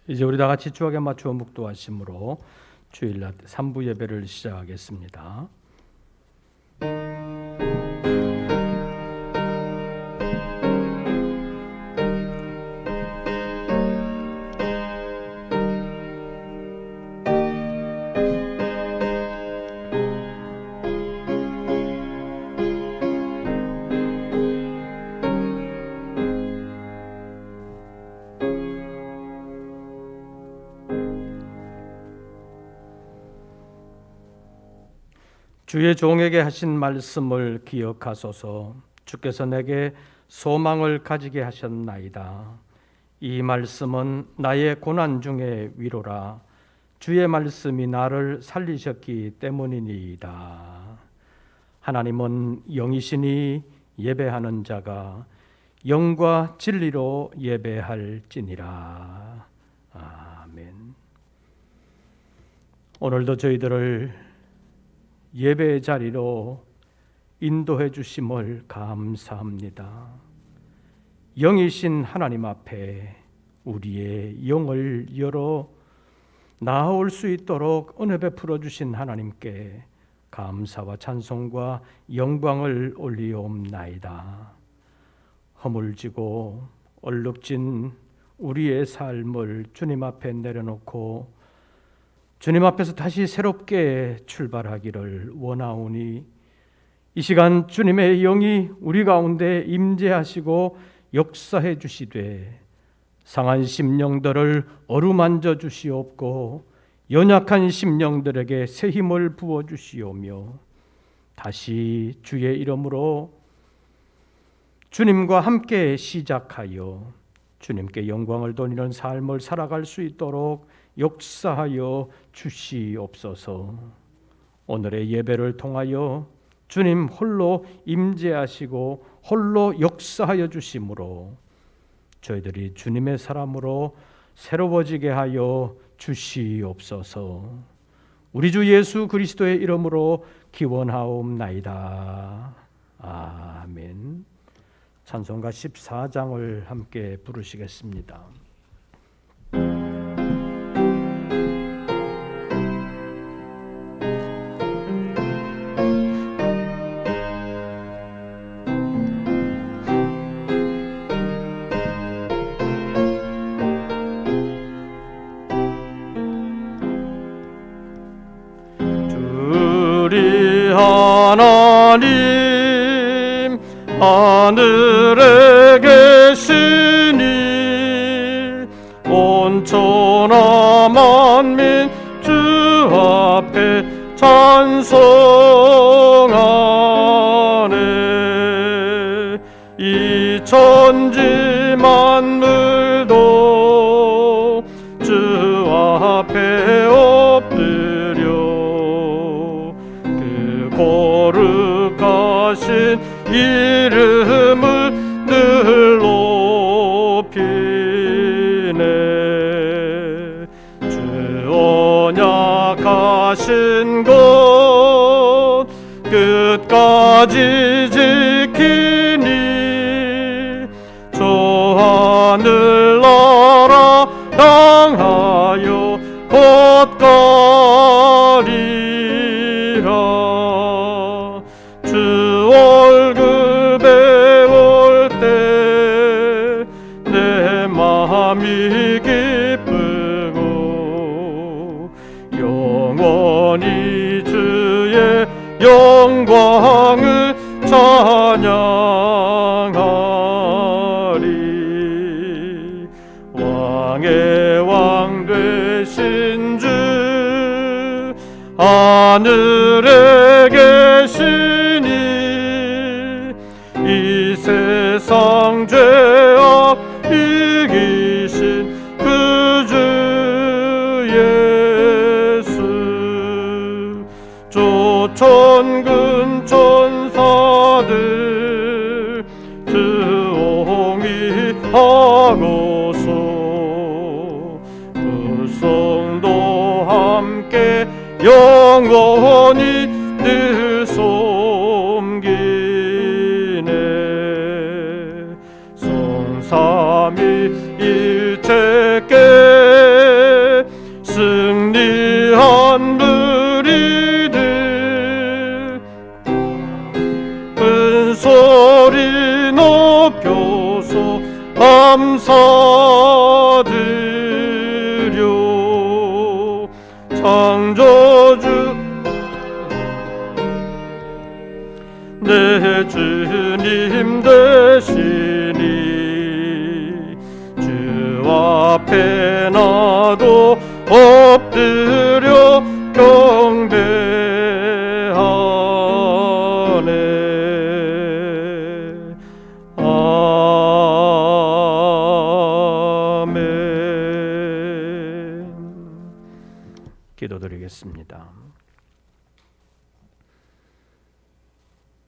이제 우리 다 같이 주악에 맞추어 묵도하심으로 주일날 3부 예배를 시작하겠습니다. 주의 종에게 하신 말씀을 기억하소서. 주께서 내게 소망을 가지게 하셨나이다. 이 말씀은 나의 고난 중에 위로라. 주의 말씀이 나를 살리셨기 때문이니이다. 하나님은 영이시니 예배하는 자가 영과 진리로 예배할지니라. 아멘. 오늘도 저희들을 예배의 자리로 인도해 주심을 감사합니다. 영이신 하나님 앞에 우리의 영을 열어 나아올 수 있도록 은혜 베풀어 주신 하나님께 감사와 찬송과 영광을 올리옵나이다. 허물지고 얼룩진 우리의 삶을 주님 앞에 내려놓고 주님 앞에서 다시 새롭게 출발하기를 원하오니 이 시간 주님의 영이 우리 가운데 임재하시고 역사해 주시되 상한 심령들을 어루만져 주시옵고 연약한 심령들에게 새 힘을 부어 주시오며 다시 주의 이름으로 주님과 함께 시작하여 주님께 영광을 돌리는 삶을 살아갈 수 있도록 역사하여 주시옵소서. 오늘의 예배를 통하여 주님 홀로 임재하시고 홀로 역사하여 주심으로 저희들이 주님의 사람으로 새로워지게 하여 주시옵소서. 우리 주 예수 그리스도의 이름으로 기원하옵나이다. 아멘. 찬송가 14장을 함께 부르시겠습니다. 우리 하나님 하늘에 계시니 온 천하 만민 주 앞에 찬송하네. 이 천지 만물도 주 앞에 엎드려 그 거룩하신 이름을 늘 높이네. 주 언약하신 것 끝까지 지키니 저 하늘나라 향하여 곧 가리라. 주 얼굴 배울 때 내 마음이 기쁘고 영원히 주의 영광을 찬양하리. 왕의 왕 되신 주 하늘에 계시니 이 세상 죄악 이기신 그 주 예수. 조천군 천사들 주옹이하고서 불성도 함께 영원히 늘 섬기네. 성삼위 일체께 내 주님 되시니 주 앞에 나도 엎드려 경배하네. 아멘. 기도드리겠습니다.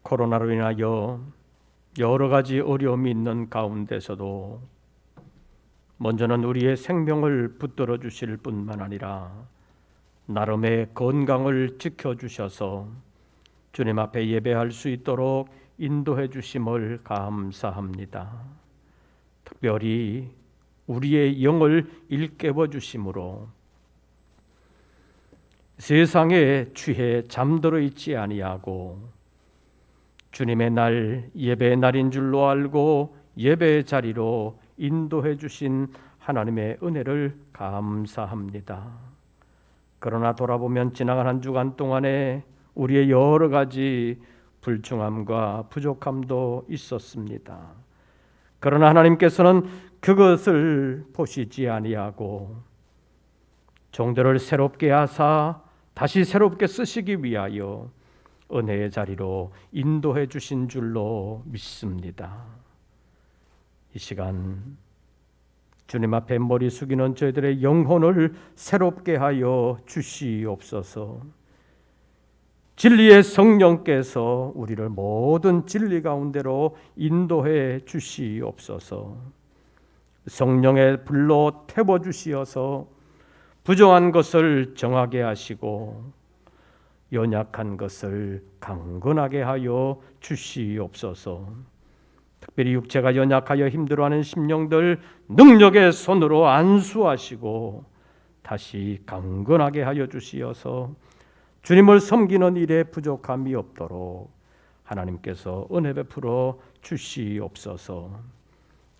코로나로 인하여 여러 가지 어려움이 있는 가운데서도 먼저는 우리의 생명을 붙들어 주실 뿐만 아니라 나름의 건강을 지켜주셔서 주님 앞에 예배할 수 있도록 인도해 주심을 감사합니다. 특별히 우리의 영을 일깨워 주심으로 세상에 취해 잠들어 있지 아니하고 주님의 날, 예배의 날인 줄로 알고 예배의 자리로 인도해 주신 하나님의 은혜를 감사합니다. 그러나 돌아보면 지나간 한 주간 동안에 우리의 여러 가지 불충함과 부족함도 있었습니다. 그러나 하나님께서는 그것을 보시지 아니하고 종들을 새롭게 하사 다시 새롭게 쓰시기 위하여 은혜의 자리로 인도해 주신 줄로 믿습니다. 이 시간 주님 앞에 머리 숙이는 저희들의 영혼을 새롭게 하여 주시옵소서. 진리의 성령께서 우리를 모든 진리 가운데로 인도해 주시옵소서. 성령의 불로 태워 주시어서 부정한 것을 정하게 하시고 연약한 것을 강건하게 하여 주시옵소서. 특별히 육체가 연약하여 힘들어하는 심령들 능력의 손으로 안수하시고 다시 강건하게 하여 주시어서 주님을 섬기는 일에 부족함이 없도록 하나님께서 은혜 베풀어 주시옵소서.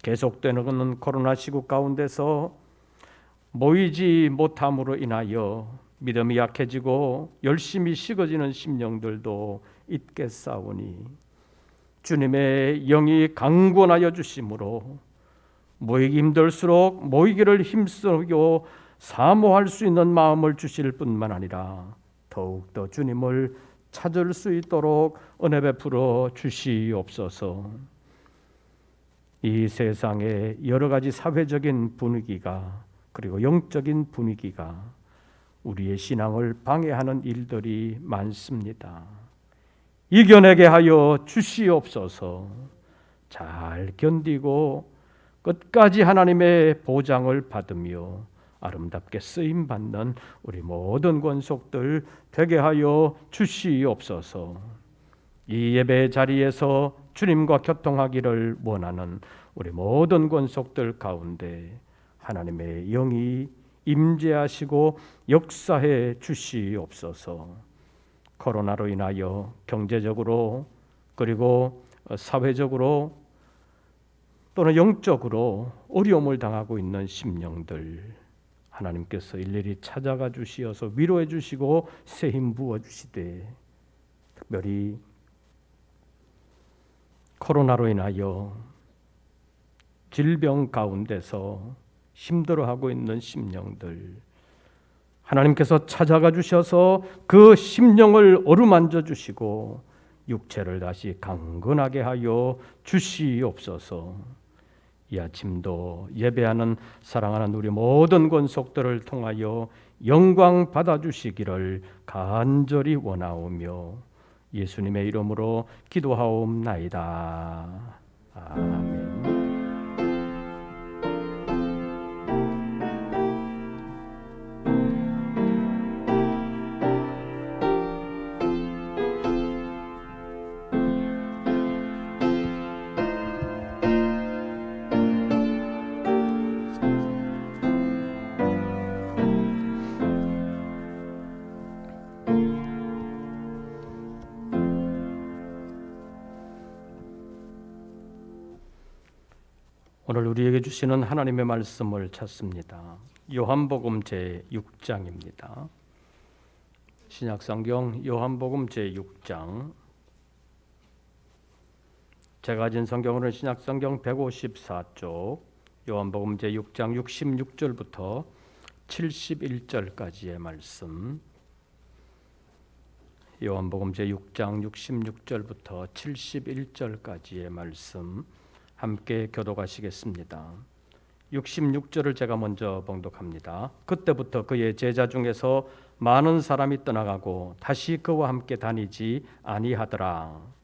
계속되는 코로나 시국 가운데서 모이지 못함으로 인하여 믿음이 약해지고 열심히 식어지는 심령들도 있겠사오니 주님의 영이 강권하여 주심으로 모이기 힘들수록 모이기를 힘쓰고 사모할 수 있는 마음을 주실 뿐만 아니라 더욱더 주님을 찾을 수 있도록 은혜 베풀어 주시옵소서. 이 세상의 여러 가지 사회적인 분위기가 그리고 영적인 분위기가 우리의 신앙을 방해하는 일들이 많습니다. 이겨내게 하여 주시옵소서. 잘 견디고 끝까지 하나님의 보장을 받으며 아름답게 쓰임 받는 우리 모든 권속들 되게 하여 주시옵소서. 이 예배 자리에서 주님과 교통하기를 원하는 우리 모든 권속들 가운데 하나님의 영이 임재하시고 역사해 주시옵소서. 코로나로 인하여 경제적으로 그리고 사회적으로 또는 영적으로 어려움을 당하고 있는 심령들 하나님께서 일일이 찾아가 주시어서 위로해 주시고 새 힘 부어 주시되 특별히 코로나로 인하여 질병 가운데서 힘들어하고 있는 심령들 하나님께서 찾아가 주셔서 그 심령을 어루만져 주시고 육체를 다시 강건하게 하여 주시옵소서. 이 아침도 예배하는 사랑하는 우리 모든 권속들을 통하여 영광 받아주시기를 간절히 원하오며 예수님의 이름으로 기도하옵나이다. 아멘. 오늘 우리에게 주시는 하나님의 말씀을 찾습니다. 요한복음 제6장입니다. 신약성경 요한복음 제6장 제가 가진 성경으로는 신약성경 154쪽 요한복음 제6장 66절부터 71절까지의 말씀, 요한복음 제6장 66절부터 71절까지의 말씀 함께 교독하시겠습니다. 66절을 제가 먼저 봉독합니다. 그때부터 그의 제자 중에서 많은 사람이 떠나가고 다시 그와 함께 다니지 아니하더라.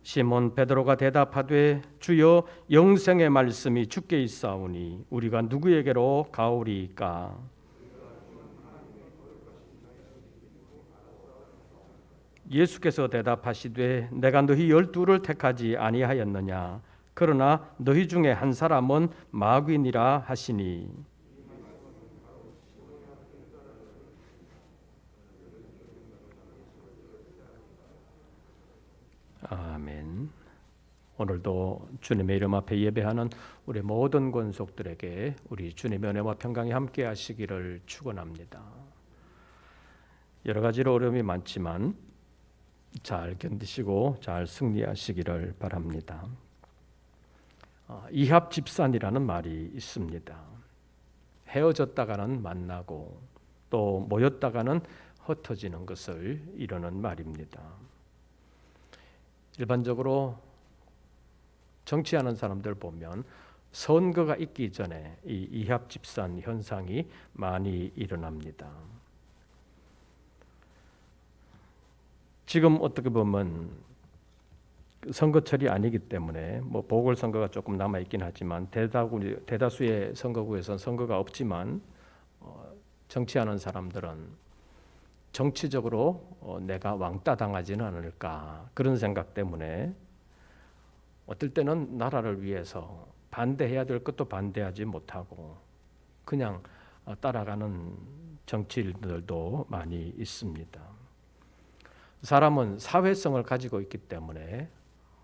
시몬 베드로가 대답하되 주여, 영생의 말씀이 주께 있사오니 우리가 누구에게로 가오리이까? 예수께서 대답하시되 내가 너희 12를 택하지 아니하였느냐? 그러나 너희 중에 한 사람은 마귀니라 하시니. 아멘. 오늘도 주님의 이름 앞에 예배하는 우리 모든 권속들에게 우리 주님의 은혜와 평강이 함께 하시기를 축원합니다. 여러 가지로 어려움이 많지만 잘 견디시고 잘 승리하시기를 바랍니다. 이합 집산이라는 말이 있습니다. 헤어졌다가는 만나고 또 모였다가는 흩어지는 것을 이루는 말입니다. 일반적으로 정치하는 사람들 보면 선거가 있기 전에 이 이합 집산 현상이 많이 일어납니다. 지금 어떻게 보면 선거철이 아니기 때문에 보궐선거가 조금 남아 있긴 하지만 대다수의 선거구에서는 선거가 없지만 정치하는 사람들은 정치적으로 내가 왕따 당하지는 않을까 그런 생각 때문에 어떨 때는 나라를 위해서 반대해야 될 것도 반대하지 못하고 그냥 따라가는 정치인들도 많이 있습니다. 사람은 사회성을 가지고 있기 때문에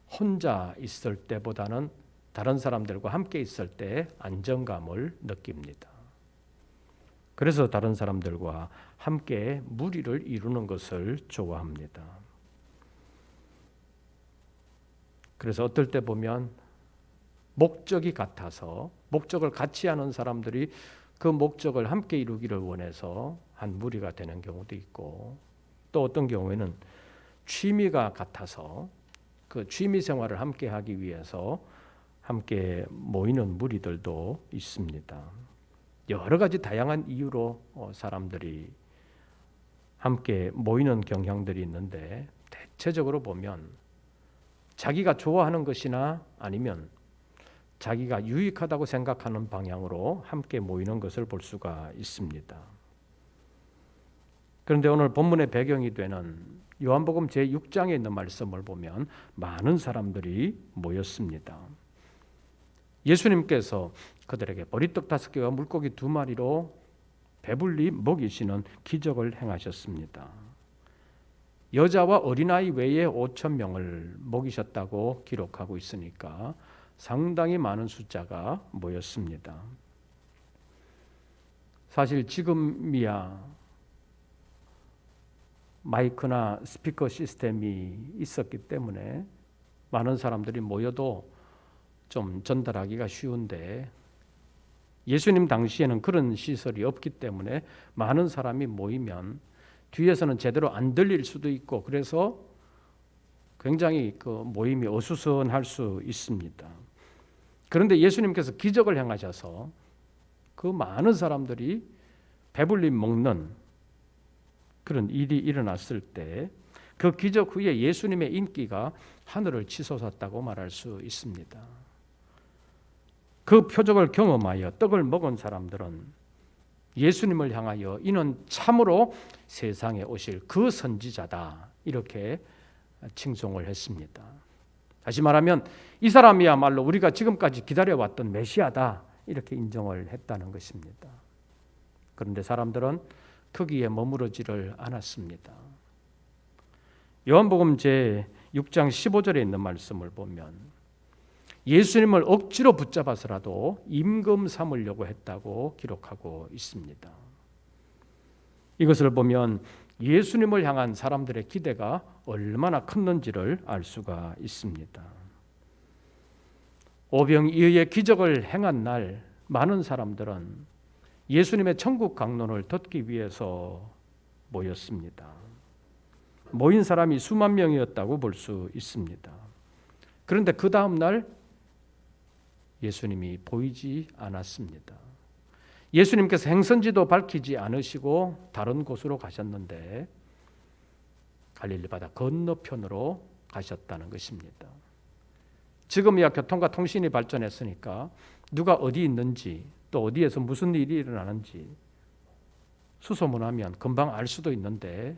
혼자 있을 때보다는 다른 사람들과 함께 있을 때 안정감을 느낍니다. 그래서 다른 사람들과 함께 무리를 이루는 것을 좋아합니다. 그래서 어떨 때 보면 목적이 같아서 목적을 같이 하는 사람들이 그 목적을 함께 이루기를 원해서 한 무리가 되는 경우도 있고, 또 어떤 경우에는 취미가 같아서 그 취미 생활을 함께 하기 위해서 함께 모이는 무리들도 있습니다. 여러 가지 다양한 이유로 사람들이 함께 모이는 경향들이 있는데 대체적으로 보면 자기가 좋아하는 것이나 아니면 자기가 유익하다고 생각하는 방향으로 함께 모이는 것을 볼 수가 있습니다. 그런데 오늘 본문의 배경이 되는 요한복음 제6장에 있는 말씀을 보면 많은 사람들이 모였습니다. 예수님께서 그들에게 보리떡 5개와 물고기 2마리로 배불리 먹이시는 기적을 행하셨습니다. 여자와 어린아이 외에 5,000명을 먹이셨다고 기록하고 있으니까 상당히 많은 숫자가 모였습니다. 사실 지금이야 마이크나 스피커 시스템이 있었기 때문에 많은 사람들이 모여도 좀 전달하기가 쉬운데 예수님 당시에는 그런 시설이 없기 때문에 많은 사람이 모이면 뒤에서는 제대로 안 들릴 수도 있고 그래서 굉장히 그 모임이 어수선할 수 있습니다. 그런데 예수님께서 기적을 행하셔서 그 많은 사람들이 배불리 먹는 그런 일이 일어났을 때 그 기적 후에 예수님의 인기가 하늘을 치솟았다고 말할 수 있습니다. 그 표적을 경험하여 떡을 먹은 사람들은 예수님을 향하여 이는 참으로 세상에 오실 그 선지자다 이렇게 칭송을 했습니다. 다시 말하면 이 사람이야말로 우리가 지금까지 기다려왔던 메시아다 이렇게 인정을 했다는 것입니다. 그런데 사람들은 거기에 머무르지를 않았습니다. 요한복음 제6장 15절에 있는 말씀을 보면 예수님을 억지로 붙잡아서라도 임금 삼으려고 했다고 기록하고 있습니다. 이것을 보면 예수님을 향한 사람들의 기대가 얼마나 컸는지를 알 수가 있습니다. 오병이어의 기적을 행한 날 많은 사람들은 예수님의 천국 강론을 듣기 위해서 모였습니다. 모인 사람이 수만 명이었다고 볼 수 있습니다. 그런데 그 다음 날 예수님이 보이지 않았습니다. 예수님께서 행선지도 밝히지 않으시고 다른 곳으로 가셨는데 갈릴리 바다 건너편으로 가셨다는 것입니다. 지금이야 교통과 통신이 발전했으니까 누가 어디 있는지 또 어디에서 무슨 일이 일어나는지 수소문하면 금방 알 수도 있는데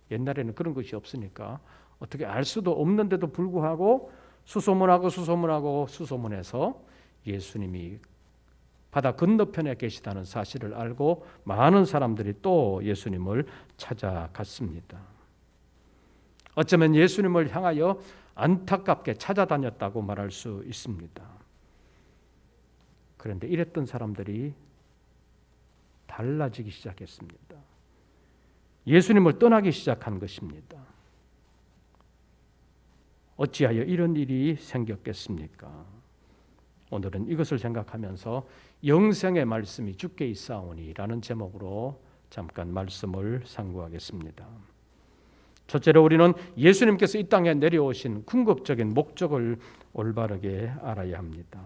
옛날에는 그런 것이 없으니까 어떻게 알 수도 없는데도 불구하고 수소문해서 예수님이 바다 건너편에 계시다는 사실을 알고 많은 사람들이 또 예수님을 찾아갔습니다. 어쩌면 예수님을 향하여 안타깝게 찾아다녔다고 말할 수 있습니다. 그런데 이랬던 사람들이 달라지기 시작했습니다. 예수님을 떠나기 시작한 것입니다. 어찌하여 이런 일이 생겼겠습니까? 오늘은 이것을 생각하면서 영생의 말씀이 주께 있사오니 라는 제목으로 잠깐 말씀을 상고하겠습니다. 첫째로 우리는 예수님께서 이 땅에 내려오신 궁극적인 목적을 올바르게 알아야 합니다.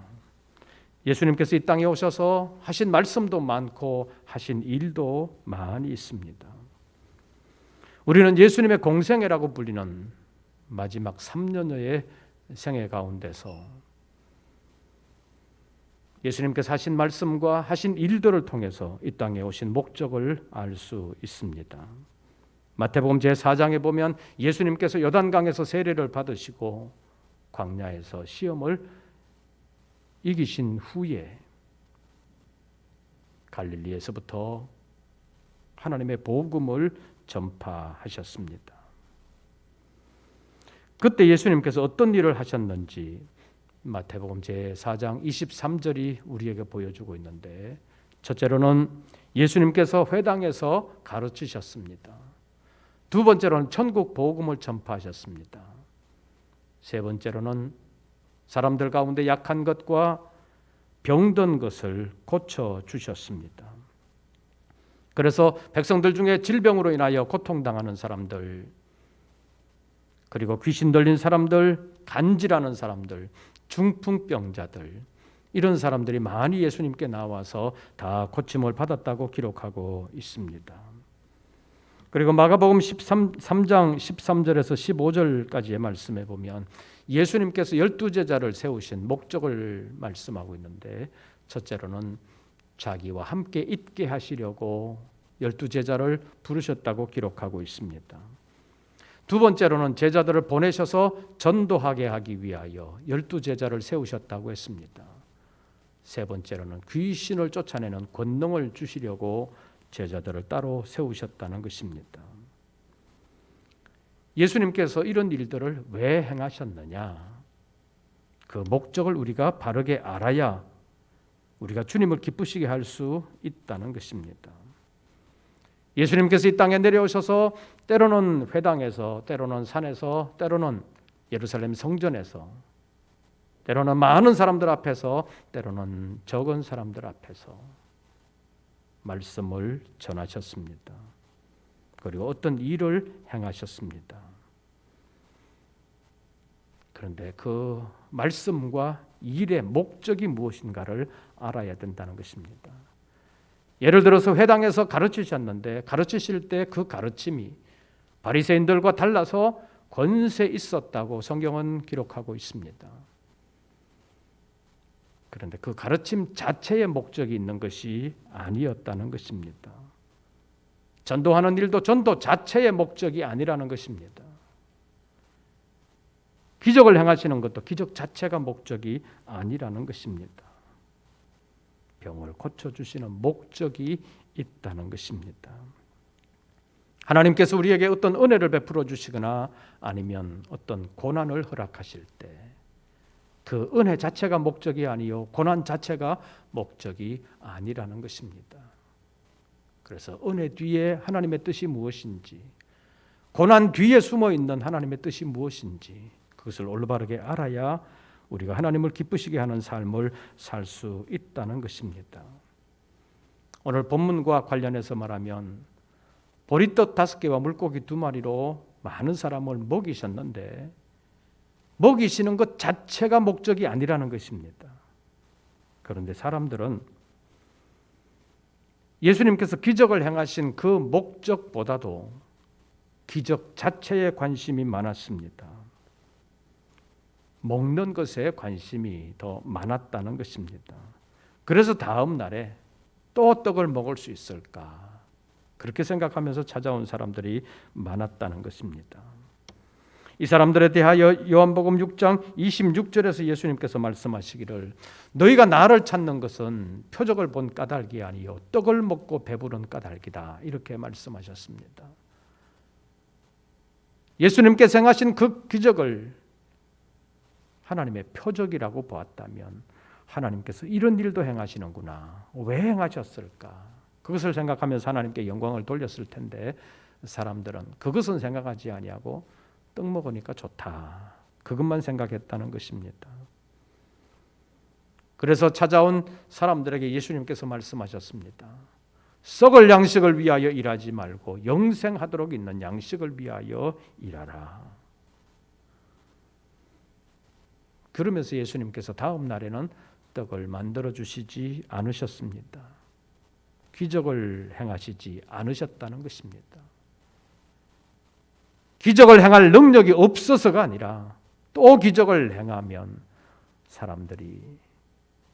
예수님께서 이 땅에 오셔서 하신 말씀도 많고 하신 일도 많이 있습니다. 우리는 예수님의 공생애라고 불리는 마지막 3년여의 생애 가운데서 예수님께서 하신 말씀과 하신 일들을 통해서 이 땅에 오신 목적을 알 수 있습니다. 마태복음 제4장에 보면 예수님께서 요단강에서 세례를 받으시고 광야에서 시험을 이기신 후에 갈릴리에서부터 하나님의 복음을 전파하셨습니다. 그때 예수님께서 어떤 일을 하셨는지 마태복음 제4장 23절이 우리에게 보여주고 있는데, 첫째로는 예수님께서 회당에서 가르치셨습니다. 두 번째로는 천국 복음을 전파하셨습니다. 세 번째로는 사람들 가운데 약한 것과 병든 것을 고쳐주셨습니다. 그래서 백성들 중에 질병으로 인하여 고통당하는 사람들, 그리고 귀신 들린 사람들, 간질하는 사람들, 중풍병자들, 이런 사람들이 많이 예수님께 나와서 다 고침을 받았다고 기록하고 있습니다. 그리고 마가복음 3장 13절에서 15절까지의 말씀에 보면 예수님께서 12제자를 세우신 목적을 말씀하고 있는데, 첫째로는 자기와 함께 있게 하시려고 12제자를 부르셨다고 기록하고 있습니다. 두 번째로는 제자들을 보내셔서 전도하게 하기 위하여 12제자를 세우셨다고 했습니다. 세 번째로는 귀신을 쫓아내는 권능을 주시려고 제자들을 따로 세우셨다는 것입니다. 예수님께서 이런 일들을 왜 행하셨느냐? 그 목적을 우리가 바르게 알아야 우리가 주님을 기쁘시게 할 수 있다는 것입니다. 예수님께서 이 땅에 내려오셔서 때로는 회당에서, 때로는 산에서, 때로는 예루살렘 성전에서, 때로는 많은 사람들 앞에서, 때로는 적은 사람들 앞에서 말씀을 전하셨습니다. 그리고 어떤 일을 행하셨습니다. 그런데 그 말씀과 일의 목적이 무엇인가를 알아야 된다는 것입니다. 예를 들어서 회당에서 가르치셨는데 가르치실 때 그 가르침이 바리새인들과 달라서 권세 있었다고 성경은 기록하고 있습니다. 그런데 그 가르침 자체의 목적이 있는 것이 아니었다는 것입니다. 전도하는 일도 전도 자체의 목적이 아니라는 것입니다. 기적을 행하시는 것도 기적 자체가 목적이 아니라는 것입니다. 병을 고쳐주시는 목적이 있다는 것입니다. 하나님께서 우리에게 어떤 은혜를 베풀어 주시거나 아니면 어떤 고난을 허락하실 때 그 은혜 자체가 목적이 아니요 고난 자체가 목적이 아니라는 것입니다. 그래서 은혜 뒤에 하나님의 뜻이 무엇인지, 고난 뒤에 숨어 있는 하나님의 뜻이 무엇인지 그것을 올바르게 알아야 우리가 하나님을 기쁘시게 하는 삶을 살 수 있다는 것입니다. 오늘 본문과 관련해서 말하면 보리떡 5개와 물고기 2마리로 많은 사람을 먹이셨는데 먹이시는 것 자체가 목적이 아니라는 것입니다. 그런데 사람들은 예수님께서 기적을 행하신 그 목적보다도 기적 자체에 관심이 많았습니다. 먹는 것에 관심이 더 많았다는 것입니다. 그래서 다음 날에 또 떡을 먹을 수 있을까? 그렇게 생각하면서 찾아온 사람들이 많았다는 것입니다. 이 사람들에 대하여 요한복음 6장 26절에서 예수님께서 말씀하시기를 너희가 나를 찾는 것은 표적을 본 까닭이 아니요 떡을 먹고 배부른 까닭이다. 이렇게 말씀하셨습니다. 예수님께서 행하신 그 기적을 하나님의 표적이라고 보았다면 하나님께서 이런 일도 행하시는구나. 왜 행하셨을까? 그것을 생각하면서 하나님께 영광을 돌렸을 텐데 사람들은 그것은 생각하지 아니하고 떡 먹으니까 좋다. 그것만 생각했다는 것입니다. 그래서 찾아온 사람들에게 예수님께서 말씀하셨습니다. 썩을 양식을 위하여 일하지 말고 영생하도록 있는 양식을 위하여 일하라. 그러면서 예수님께서 다음 날에는 떡을 만들어 주시지 않으셨습니다. 기적을 행하시지 않으셨다는 것입니다. 기적을 행할 능력이 없어서가 아니라 또 기적을 행하면 사람들이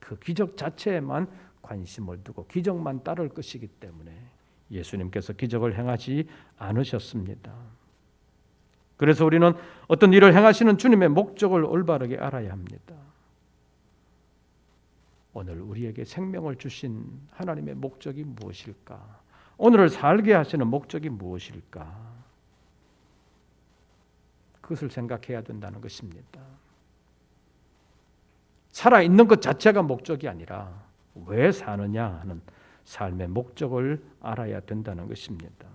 그 기적 자체에만 관심을 두고 기적만 따를 것이기 때문에 예수님께서 기적을 행하지 않으셨습니다. 그래서 우리는 어떤 일을 행하시는 주님의 목적을 올바르게 알아야 합니다. 오늘 우리에게 생명을 주신 하나님의 목적이 무엇일까? 오늘을 살게 하시는 목적이 무엇일까? 그것을 생각해야 된다는 것입니다. 살아있는 것 자체가 목적이 아니라 왜 사느냐 하는 삶의 목적을 알아야 된다는 것입니다.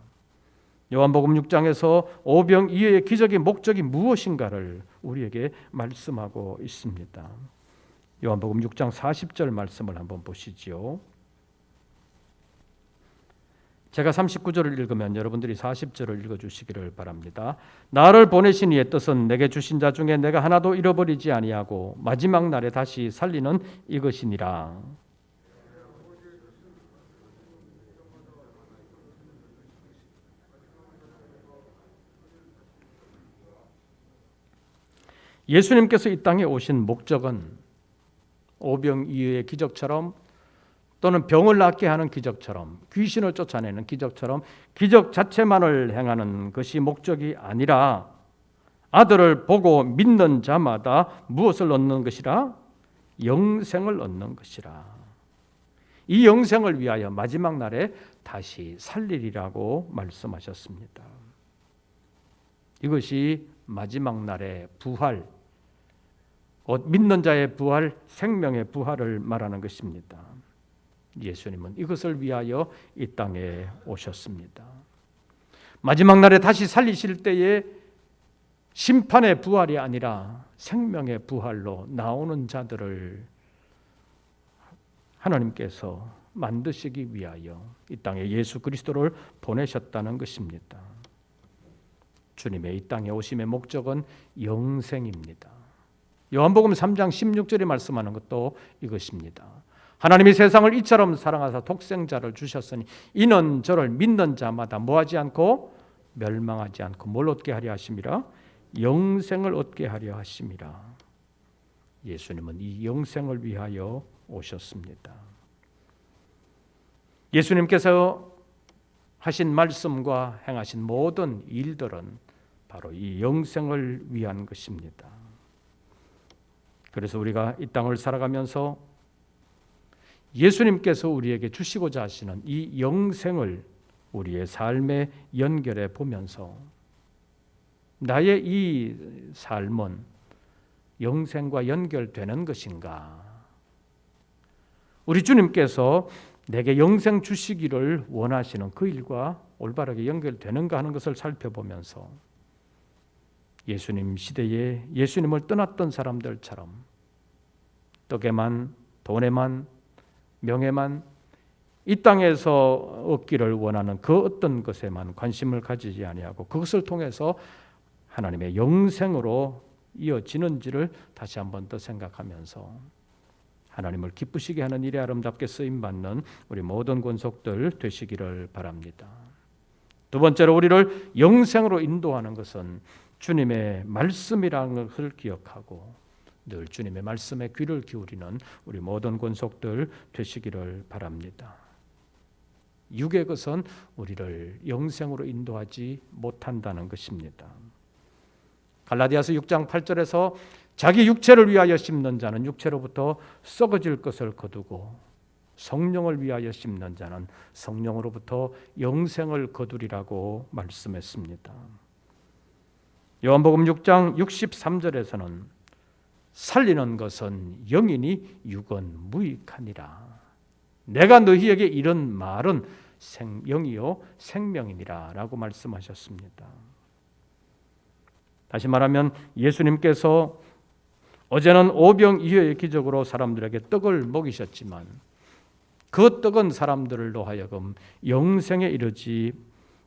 요한복음 6장에서 오병이어의 기적의 목적이 무엇인가를 우리에게 말씀하고 있습니다. 요한복음 6장 40절 말씀을 한번 보시지요. 제가 39절을 읽으면 여러분들이 40절을 읽어주시기를 바랍니다. 나를 보내신 이의 뜻은 내게 주신 자 중에 내가 하나도 잃어버리지 아니하고 마지막 날에 다시 살리는 이것이니라. 예수님께서 이 땅에 오신 목적은 오병이어의 기적처럼 또는 병을 낫게 하는 기적처럼 귀신을 쫓아내는 기적처럼 기적 자체만을 행하는 것이 목적이 아니라 아들을 보고 믿는 자마다 무엇을 얻는 것이라? 영생을 얻는 것이라. 이 영생을 위하여 마지막 날에 다시 살리리라고 말씀하셨습니다. 이것이 마지막 날의 부활, 믿는 자의 부활, 생명의 부활을 말하는 것입니다. 예수님은 이것을 위하여 이 땅에 오셨습니다. 마지막 날에 다시 살리실 때에 심판의 부활이 아니라 생명의 부활로 나오는 자들을 하나님께서 만드시기 위하여 이 땅에 예수 그리스도를 보내셨다는 것입니다. 주님의 이 땅에 오심의 목적은 영생입니다. 요한복음 3장 16절에 말씀하는 것도 이것입니다. 하나님이 세상을 이처럼 사랑하사 독생자를 주셨으니 이는 저를 믿는 자마다 뭐하지 않고 멸망하지 않고 뭘 얻게 하려 하심이라? 영생을 얻게 하려 하심이라. 예수님은 이 영생을 위하여 오셨습니다. 예수님께서 하신 말씀과 행하신 모든 일들은 바로 이 영생을 위한 것입니다. 그래서 우리가 이 땅을 살아가면서 예수님께서 우리에게 주시고자 하시는 이 영생을 우리의 삶에 연결해 보면서 나의 이 삶은 영생과 연결되는 것인가? 우리 주님께서 내게 영생 주시기를 원하시는 그 일과 올바르게 연결되는가 하는 것을 살펴보면서 예수님 시대에 예수님을 떠났던 사람들처럼 떡에만, 돈에만, 명예만, 이 땅에서 얻기를 원하는 그 어떤 것에만 관심을 가지지 아니하고 그것을 통해서 하나님의 영생으로 이어지는지를 다시 한번 더 생각하면서 하나님을 기쁘시게 하는 일에 아름답게 쓰임받는 우리 모든 권속들 되시기를 바랍니다. 두 번째로 우리를 영생으로 인도하는 것은 주님의 말씀이라는 것을 기억하고 늘 주님의 말씀에 귀를 기울이는 우리 모든 권속들 되시기를 바랍니다. 육의 것은 우리를 영생으로 인도하지 못한다는 것입니다. 갈라디아서 6장 8절에서 자기 육체를 위하여 심는 자는 육체로부터 썩어질 것을 거두고 성령을 위하여 심는 자는 성령으로부터 영생을 거두리라고 말씀했습니다. 요한복음 6장 63절에서는 살리는 것은 영이니 육은 무익하니라. 내가 너희에게 이런 말은 영이요 생명이니라 라고 말씀하셨습니다. 다시 말하면 예수님께서 어제는 오병이어의 기적으로 사람들에게 떡을 먹이셨지만 그 떡은 사람들로 하여금 영생에 이르지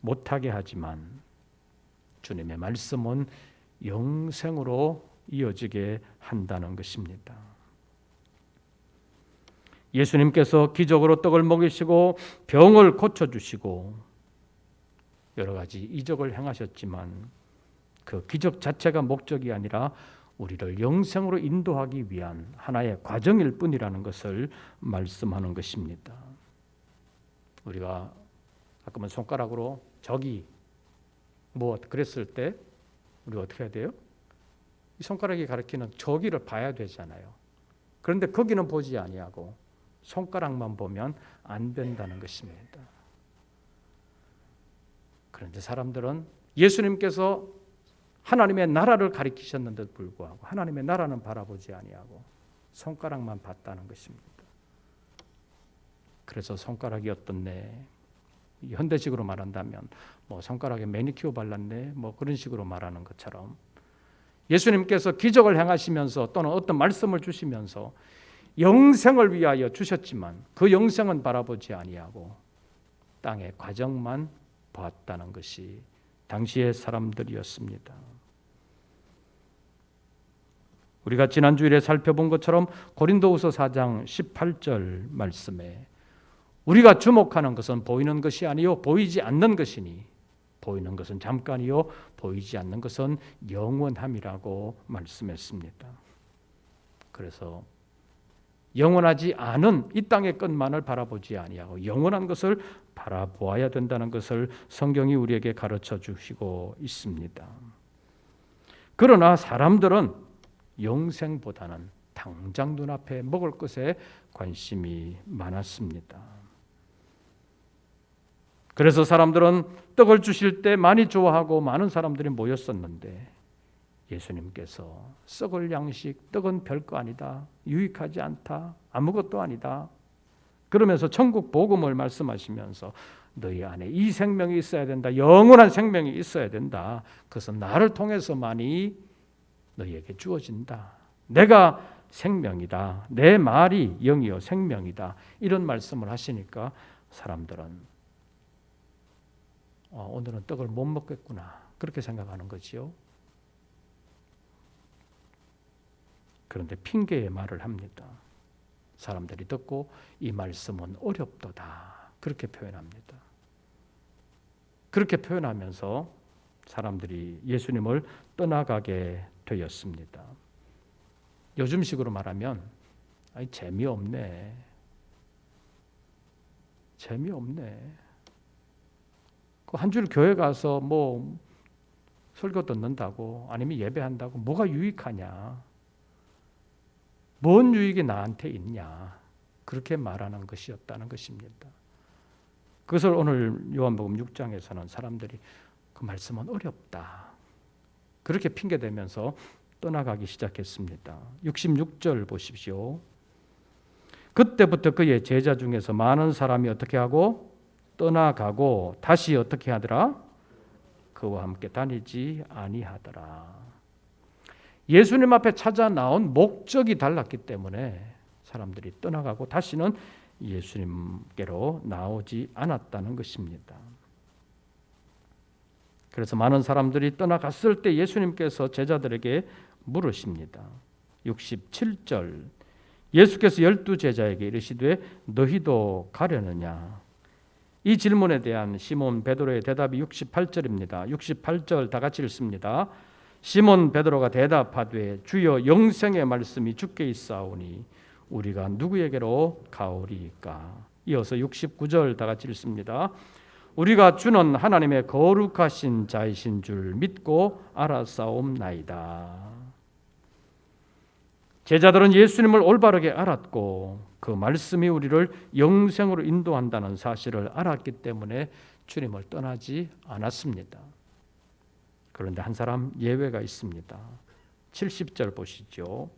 못하게 하지만 주님의 말씀은 영생으로 이어지게 한다는 것입니다. 예수님께서 기적으로 떡을 먹이시고 병을 고쳐주시고 여러 가지 이적을 행하셨지만 그 기적 자체가 목적이 아니라 우리를 영생으로 인도하기 위한 하나의 과정일 뿐이라는 것을 말씀하는 것입니다. 우리가 가끔은 손가락으로 저기 뭐 그랬을 때 우리가 어떻게 해야 돼요? 이 손가락이 가리키는 저기를 봐야 되잖아요. 그런데 거기는 보지 아니하고 손가락만 보면 안 된다는 것입니다. 그런데 사람들은 예수님께서 하나님의 나라를 가리키셨는데도 불구하고 하나님의 나라는 바라보지 아니하고 손가락만 봤다는 것입니다. 그래서 손가락이 어떻네, 현대식으로 말한다면 뭐 손가락에 매니큐어 발랐네, 뭐 그런 식으로 말하는 것처럼 예수님께서 기적을 행하시면서 또는 어떤 말씀을 주시면서 영생을 위하여 주셨지만 그 영생은 바라보지 아니하고 땅의 과정만 보았다는 것이 당시의 사람들이었습니다. 우리가 지난 주일에 살펴본 것처럼 고린도후서 4장 18절 말씀에 우리가 주목하는 것은 보이는 것이 아니요 보이지 않는 것이니 보이는 것은 잠깐이요 보이지 않는 것은 영원함이라고 말씀했습니다. 그래서 영원하지 않은 이 땅의 것만을 바라보지 아니하고 영원한 것을 바라보아야 된다는 것을 성경이 우리에게 가르쳐 주시고 있습니다. 그러나 사람들은 영생보다는 당장 눈앞에 먹을 것에 관심이 많았습니다. 그래서 사람들은 떡을 주실 때 많이 좋아하고 많은 사람들이 모였었는데 예수님께서 썩을 양식, 떡은 별거 아니다, 유익하지 않다, 아무것도 아니다 그러면서 천국 복음을 말씀하시면서 너희 안에 이 생명이 있어야 된다, 영원한 생명이 있어야 된다, 그것은 나를 통해서만이 너희에게 주어진다, 내가 생명이다, 내 말이 영이요 생명이다, 이런 말씀을 하시니까 사람들은 오늘은 떡을 못 먹겠구나 그렇게 생각하는 거지요. 그런데 핑계의 말을 합니다. 사람들이 듣고 이 말씀은 어렵도다 그렇게 표현합니다. 그렇게 표현하면서 사람들이 예수님을 떠나가게 되었습니다. 요즘식으로 말하면 재미없네. 그 한 줄 교회 가서 뭐 설교 듣는다고 아니면 예배한다고 뭐가 유익하냐? 뭔 유익이 나한테 있냐? 그렇게 말하는 것이었다는 것입니다. 그것을 오늘 요한복음 6장에서는 사람들이 그 말씀은 어렵다 그렇게 핑계대면서 떠나가기 시작했습니다. 66절 보십시오. 그때부터 그의 제자 중에서 많은 사람이 어떻게 하고 떠나가고 다시 어떻게 하더라? 그와 함께 다니지 아니하더라. 예수님 앞에 찾아 나온 목적이 달랐기 때문에 사람들이 떠나가고 다시는 예수님께로 나오지 않았다는 것입니다. 그래서 많은 사람들이 떠나갔을 때 예수님께서 제자들에게 물으십니다. 67절 예수께서 12 제자에게 이르시되 너희도 가려느냐? 이 질문에 대한 시몬 베드로의 대답이 68절입니다. 68절 다 같이 읽습니다. 시몬 베드로가 대답하되 주여 영생의 말씀이 주께 있사오니 우리가 누구에게로 가오리이까? 이어서 69절 다 같이 읽습니다. 우리가 주는 하나님의 거룩하신 자이신 줄 믿고 알았사옵나이다. 제자들은 예수님을 올바르게 알았고 그 말씀이 우리를 영생으로 인도한다는 사실을 알았기 때문에 주님을 떠나지 않았습니다. 그런데 한 사람 예외가 있습니다. 70절 보시죠.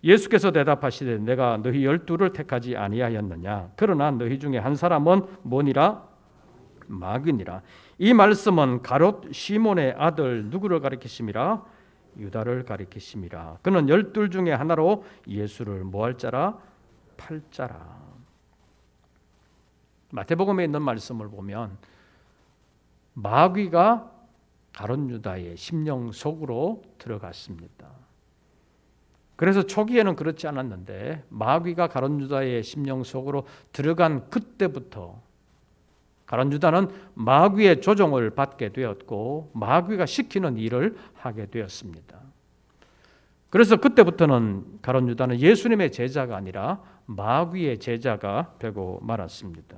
예수께서 대답하시되 내가 너희 12를 택하지 아니하였느냐? 그러나 너희 중에 한 사람은 뭐니라? 마귀니라. 이 말씀은 가롯 시몬의 아들 누구를 가리키심이라? 유다를 가리키심이라. 그는 12 중에 하나로 예수를 뭐할 자라? 팔 자라. 마태복음에 있는 말씀을 보면 마귀가 가룟 유다의 심령 속으로 들어갔습니다. 그래서 초기에는 그렇지 않았는데 마귀가 가룟 유다의 심령 속으로 들어간 그때부터 가룟 유다는 마귀의 조종을 받게 되었고 마귀가 시키는 일을 하게 되었습니다. 그래서 그때부터는 가룟 유다는 예수님의 제자가 아니라 마귀의 제자가 되고 말았습니다.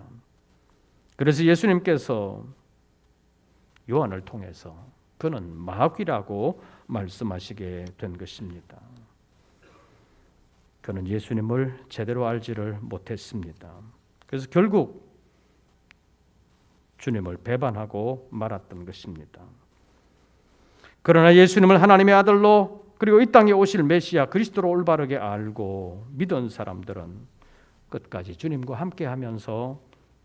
그래서 예수님께서 요한을 통해서 그는 마귀라고 말씀하시게 된 것입니다. 그는 예수님을 제대로 알지를 못했습니다. 그래서 결국 주님을 배반하고 말았던 것입니다. 그러나 예수님을 하나님의 아들로 그리고 이 땅에 오실 메시아 그리스도로 올바르게 알고 믿은 사람들은 끝까지 주님과 함께하면서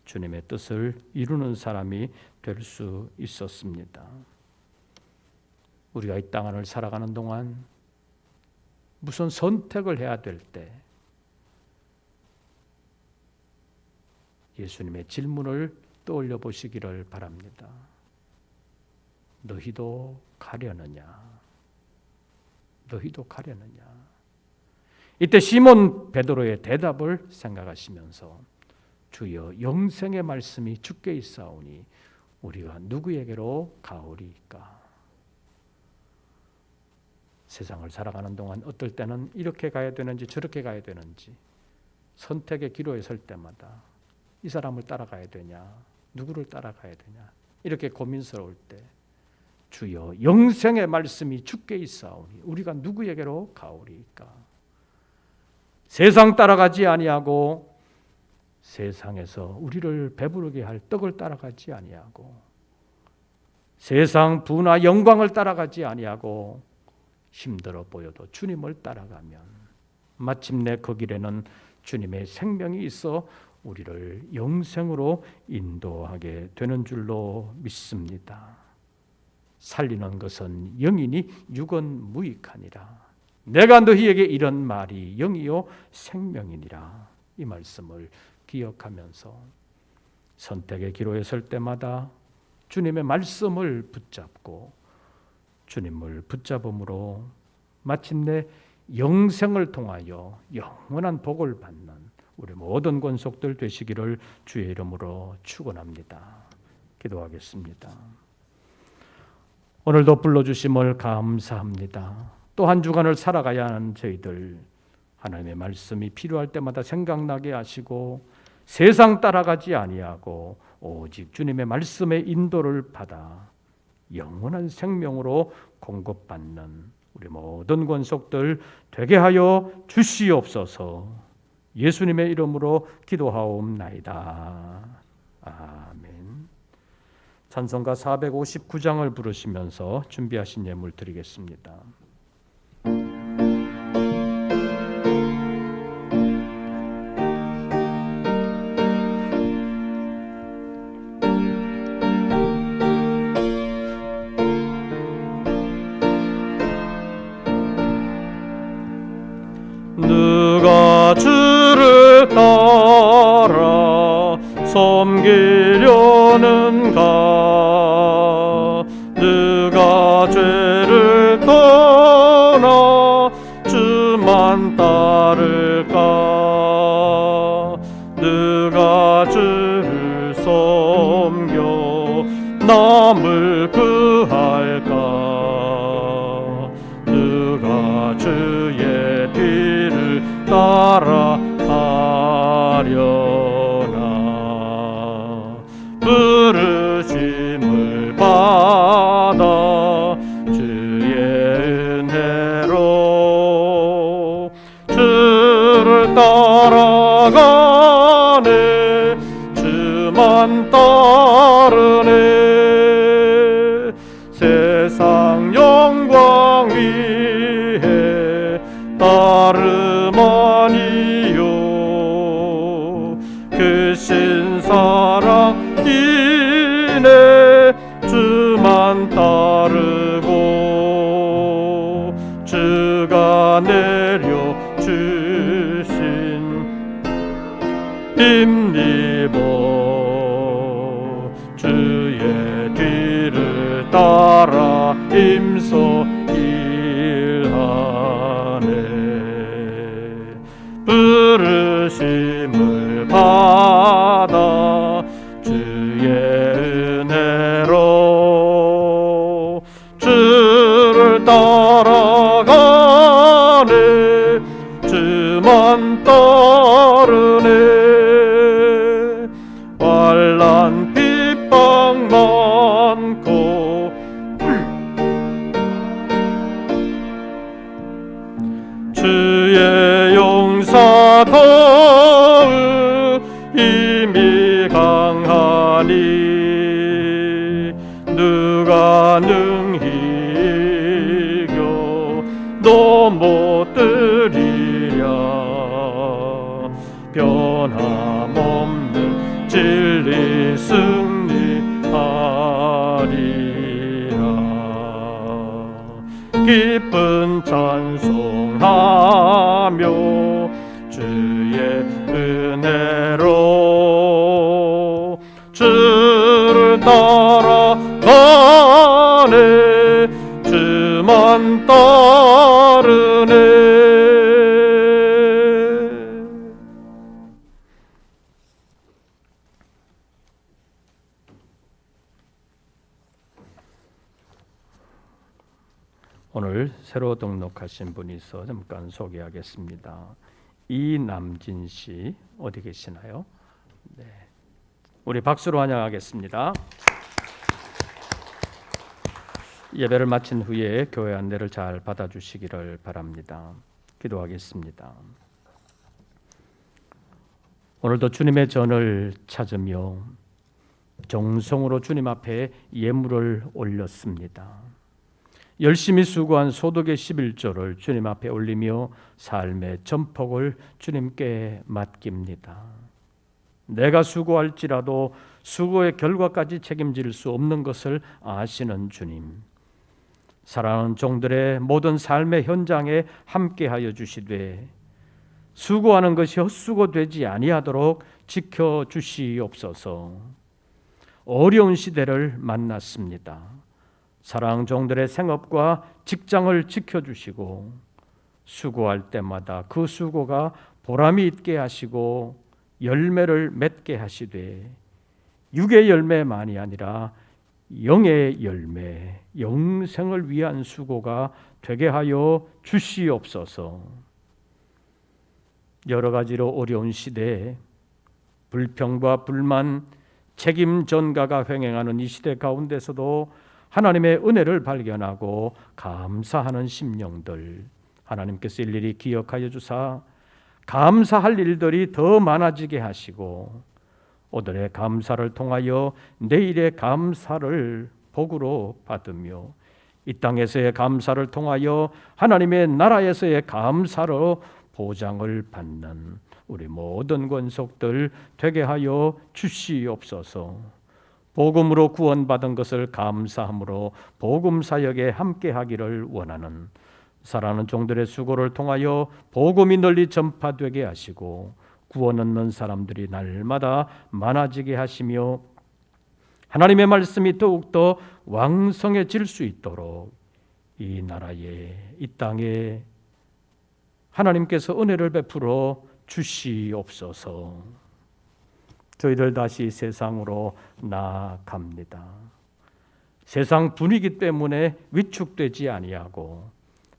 주님의 뜻을 이루는 사람이 될 수 있었습니다. 우리가 이 땅을 살아가는 동안 무슨 선택을 해야 될 때 예수님의 질문을 떠올려 보시기를 바랍니다. 너희도 가려느냐? 너희도 가려느냐? 이때 시몬 베드로의 대답을 생각하시면서 주여 영생의 말씀이 주께 있사오니 우리가 누구에게로 가오리이까? 세상을 살아가는 동안 어떨 때는 이렇게 가야 되는지 저렇게 가야 되는지 선택의 기로에 설 때마다 이 사람을 따라가야 되냐? 누구를 따라가야 되냐? 이렇게 고민스러울 때 주여 영생의 말씀이 주께 있사오니 우리가 누구에게로 가오리이까? 세상 따라가지 아니하고 세상에서 우리를 배부르게 할 떡을 따라가지 아니하고 세상 부나 영광을 따라가지 아니하고 힘들어 보여도 주님을 따라가면 마침내 그 길에는 주님의 생명이 있어 우리를 영생으로 인도하게 되는 줄로 믿습니다. 살리는 것은 영이니 육은 무익하니라. 내가 너희에게 이런 말이 영이요 생명이니라. 이 말씀을 기억하면서 선택의 기로에 설 때마다 주님의 말씀을 붙잡고 주님을 붙잡음으로 마침내 영생을 통하여 영원한 복을 받는 우리 모든 권속들 되시기를 주의 이름으로 축원합니다. 기도하겠습니다. 오늘도 불러주심을 감사합니다. 또 한 주간을 살아가야 하는 저희들 하나님의 말씀이 필요할 때마다 생각나게 하시고 세상 따라가지 아니하고 오직 주님의 말씀의 인도를 받아 영원한 생명으로 공급받는 우리 모든 권속들 되게 하여 주시옵소서. 예수님의 이름으로 기도하옵나이다. 아멘. 찬송가 459장을 부르시면서 준비하신 예물 드리겠습니다. 내가 죄를 떠나 주만 따를까 누가 주를 섬겨 남을 구할까 누가 주의 뒤를 따라가려나 부르심을 받아 주의 은혜로 주를 따라가네 주만 따르네 세상 영광 위에 따름 아니요 그 신사랑 이내 주만 따르고 주가 내려 주신 힘입어 주의 뒤를 따라 힘써 일하네 부르심을 받아 주의 은혜로 주를 따라가네 주만 따르네 환난 핍박 많고 주의 용사 더욱 힘이 강하니 누가 능히 이겨 너 못 들이랴 변함없는 진리 승리하리라 기쁜 찬송하며 주의 은혜로 주를 따라가네 주만 따르네 오늘 새로 등록하신 분이 있어 잠깐 소개하겠습니다. 이남진 씨 어디 계시나요? 네. 우리 박수로 환영하겠습니다. 예배를 마친 후에 교회 안내를 잘 받아주시기를 바랍니다. 기도하겠습니다. 오늘도 주님의 전을 찾으며 정성으로 주님 앞에 예물을 올렸습니다. 열심히 수고한 소득의 11조를 주님 앞에 올리며 삶의 전폭을 주님께 맡깁니다. 내가 수고할지라도 수고의 결과까지 책임질 수 없는 것을 아시는 주님, 사랑하는 종들의 모든 삶의 현장에 함께하여 주시되 수고하는 것이 헛수고되지 아니하도록 지켜주시옵소서. 어려운 시대를 만났습니다. 사랑 종들의 생업과 직장을 지켜주시고 수고할 때마다 그 수고가 보람이 있게 하시고 열매를 맺게 하시되 육의 열매만이 아니라 영의 열매, 영생을 위한 수고가 되게 하여 주시옵소서. 여러 가지로 어려운 시대에 불평과 불만, 책임 전가가 횡행하는 이 시대 가운데서도 하나님의 은혜를 발견하고 감사하는 심령들 하나님께서 일일이 기억하여 주사 감사할 일들이 더 많아지게 하시고 오늘의 감사를 통하여 내일의 감사를 복으로 받으며 이 땅에서의 감사를 통하여 하나님의 나라에서의 감사로 보장을 받는 우리 모든 권속들 되게 하여 주시옵소서. 복음으로 구원받은 것을 감사함으로 복음 사역에 함께하기를 원하는 사랑하는 종들의 수고를 통하여 복음이 널리 전파되게 하시고 구원 얻는 사람들이 날마다 많아지게 하시며 하나님의 말씀이 더욱더 왕성해질 수 있도록 이 나라에, 이 땅에 하나님께서 은혜를 베풀어 주시옵소서. 저희들 다시 세상으로 나아갑니다. 세상 분위기 때문에 위축되지 아니하고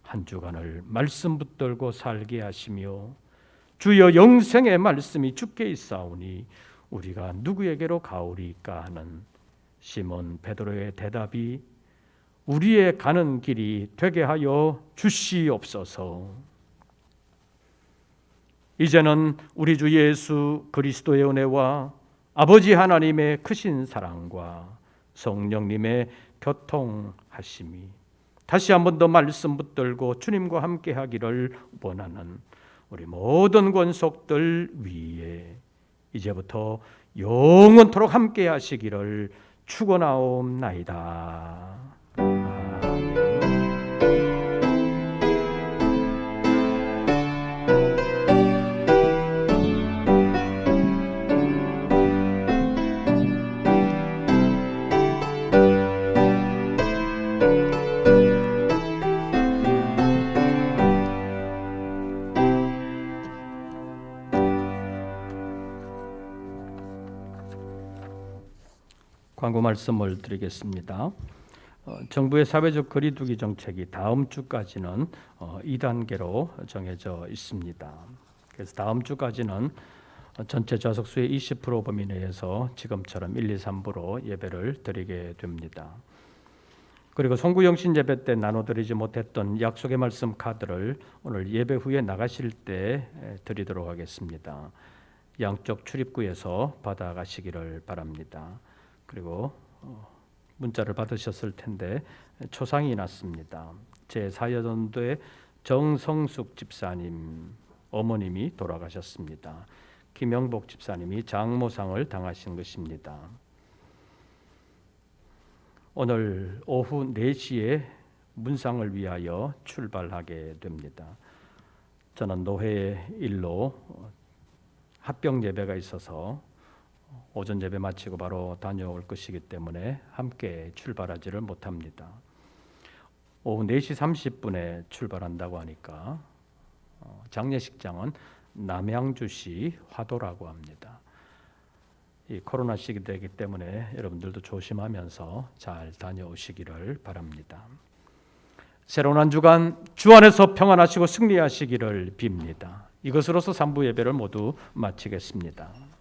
한 주간을 말씀 붙들고 살게 하시며 주여 영생의 말씀이 주께 있사오니 우리가 누구에게로 가오리까 하는 시몬 베드로의 대답이 우리의 가는 길이 되게 하여 주시옵소서. 이제는 우리 주 예수 그리스도의 은혜와 아버지 하나님의 크신 사랑과 성령님의 교통하심이 다시 한 번 더 말씀 붙들고 주님과 함께 하기를 원하는 우리 모든 권속들 위에 이제부터 영원토록 함께 하시기를 축원하옵나이다. 광고 말씀을 드리겠습니다. 정부의 사회적 거리두기 정책이 다음 주까지는 2단계로 정해져 있습니다. 그래서 다음 주까지는 전체 좌석수의 20% 범위 내에서 지금처럼 1, 2, 3부로 예배를 드리게 됩니다. 그리고 송구영신 예배 때 나눠드리지 못했던 약속의 말씀 카드를 오늘 예배 후에 나가실 때 드리도록 하겠습니다. 양쪽 출입구에서 받아가시기를 바랍니다. 그리고 문자를 받으셨을 텐데 초상이 났습니다. 제4여전도의 정성숙 집사님 어머님이 돌아가셨습니다. 김영복 집사님이 장모상을 당하신 것입니다. 오늘 오후 4시에 문상을 위하여 출발하게 됩니다. 저는 노회 일로 합병 예배가 있어서 오전 예배 마치고 바로 다녀올 것이기 때문에 함께 출발하지를 못합니다. 오후 4시 30분에 출발한다고 하니까 장례식장은 남양주시 화도라고 합니다. 이 코로나 시기이기 때문에 여러분들도 조심하면서 잘 다녀오시기를 바랍니다. 새로운 한 주간 주 안에서 평안하시고 승리하시기를 빕니다. 이것으로서 3부 예배를 모두 마치겠습니다.